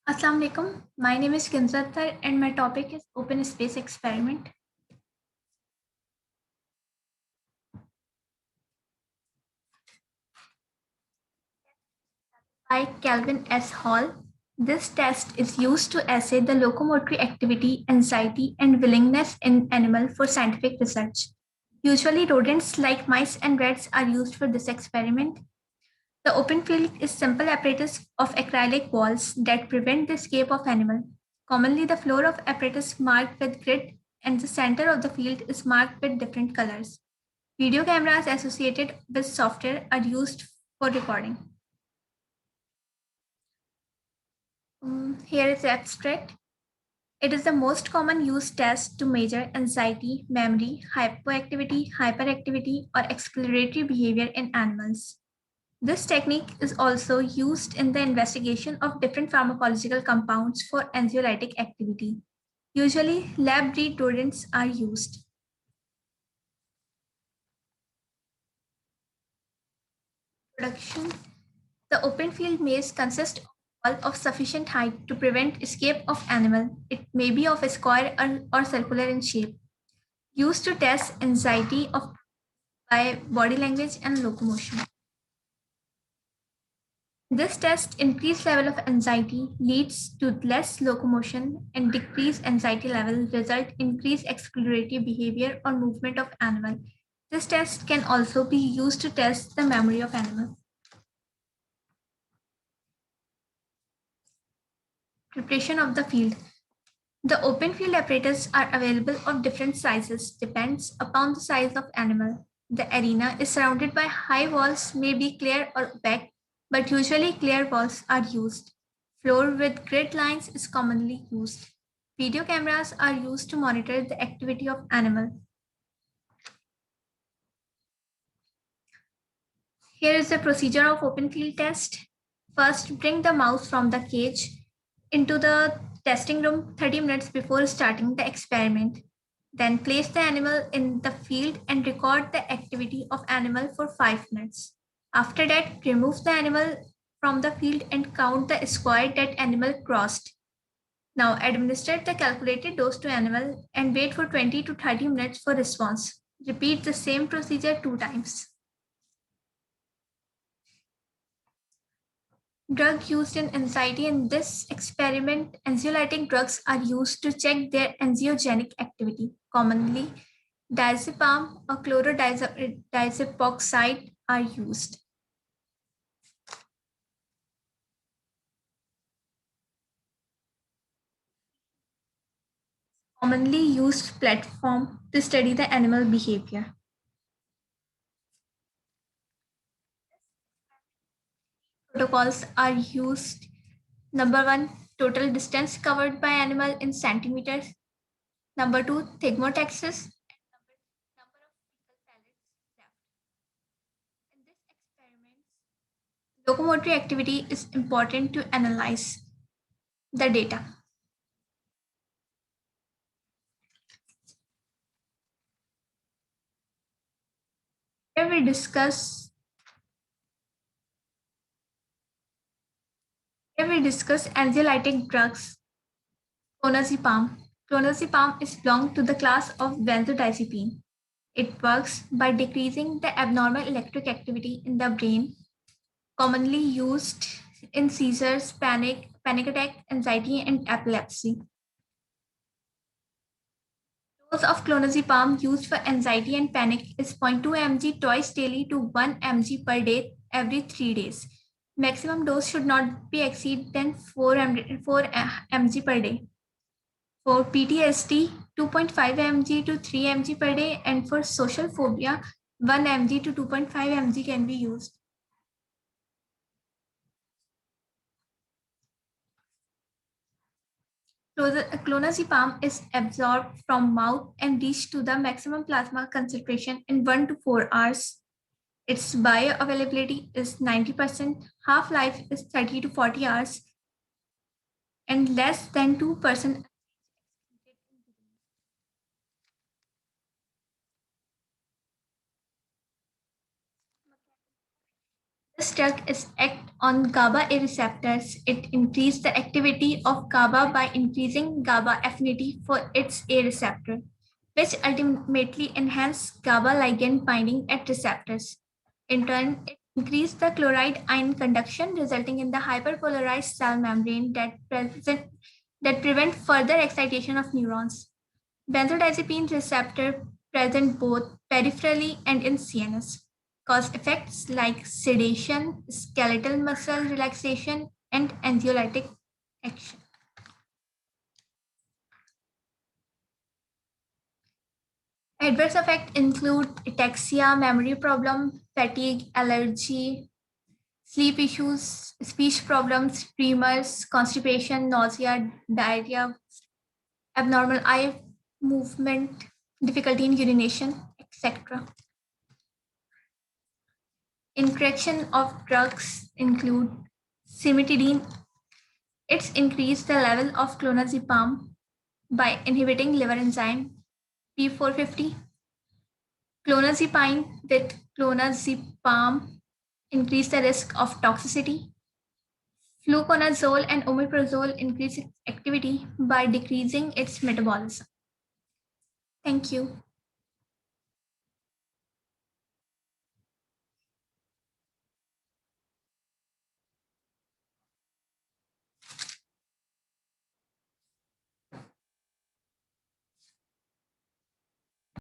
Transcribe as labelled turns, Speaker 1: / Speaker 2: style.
Speaker 1: Assalamu alaikum. My name is Kinza Akhtar and my topic is Open Space Experiment. By Calvin S. Hall. This test is used to assay the locomotory activity, anxiety, and willingness in animal for scientific research. Usually, rodents like mice and rats are used for this experiment. The open field is simple apparatus of acrylic walls that prevent the escape of animal. Commonly, the floor of apparatus marked with grid and the center of the field is marked with different colors. Video cameras associated with software are used for recording. Here is the abstract. It is the most common used test to measure anxiety, memory, hypoactivity, hyperactivity, or exploratory behavior in animals. This technique is also used in the investigation of different pharmacological compounds for anxiolytic activity. Usually, lab-bred rodents are used. Production. The open field maze consists of a wall of sufficient height to prevent escape of animal. It may be of a square or circular in shape. Used to test anxiety of by body language and locomotion. This test increased level of anxiety leads to less locomotion and decreased anxiety level result increased exploratory behavior or movement of animal. This test can also be used to test the memory of animal. Preparation of the field. The open field apparatus are available of different sizes, depends upon the size of animal. The arena is surrounded by high walls, may be clear or opaque, but usually clear walls are used. Floor with grid lines is commonly used. Video cameras are used to monitor the activity of animal. Here is the procedure of open field test. First, bring the mouse from the cage into the testing room 30 minutes before starting the experiment. Then place the animal in the field and record the activity of animal for 5 minutes. After that, remove the animal from the field and count the square that animal crossed. Now administer the calculated dose to animal and wait for 20 to 30 minutes for response. Repeat the same procedure 2 times. Drug used in anxiety. In this experiment, anxiolytic drugs are used to check their anxiogenic activity. Commonly, diazepam or chlorodiazepoxide are used. Commonly used platform to study the animal behavior. Protocols are used. Number one, total distance covered by animal in centimeters. Number two, thigmotaxis. And number of fecal pellets left. In this experiment, locomotory activity is important to analyze the data. Here we discuss anxiolytic drugs. Clonazepam. Clonazepam is belong to the class of benzodiazepine. It works by decreasing the abnormal electric activity in the brain, commonly used in seizures, panic attack, anxiety, and epilepsy. Dose of clonazepam used for anxiety and panic is 0.2 mg twice daily to 1 mg per day every 3 days. Maximum dose should not be exceed than 4 mg per day. For PTSD, 2.5 mg to 3 mg per day, and for social phobia, 1 mg to 2.5 mg can be used. Clonazepam is absorbed from mouth and reached to the maximum plasma concentration in 1 to 4 hours. Its bioavailability is 90%, half-life is 30 to 40 hours, and less than 2% This drug is act on GABA A receptors. It increases the activity of GABA by increasing GABA affinity for its A receptor, which ultimately enhance GABA ligand binding at receptors. In turn, it increases the chloride ion conduction, resulting in the hyperpolarized cell membrane that prevent further excitation of neurons. Benzodiazepine receptor present both peripherally and in CNS, cause effects like sedation, skeletal muscle relaxation, and anxiolytic action. Adverse effects include ataxia, memory problem, fatigue, allergy, sleep issues, speech problems, tremors, constipation, nausea, diarrhea, abnormal eye movement, difficulty in urination, etc. Interaction of drugs include cimetidine. It's increased the level of clonazepam by inhibiting liver enzyme P450. Clonazepine with clonazepam increase the risk of toxicity. Fluconazole and omeprazole increase its activity by decreasing its metabolism. Thank you.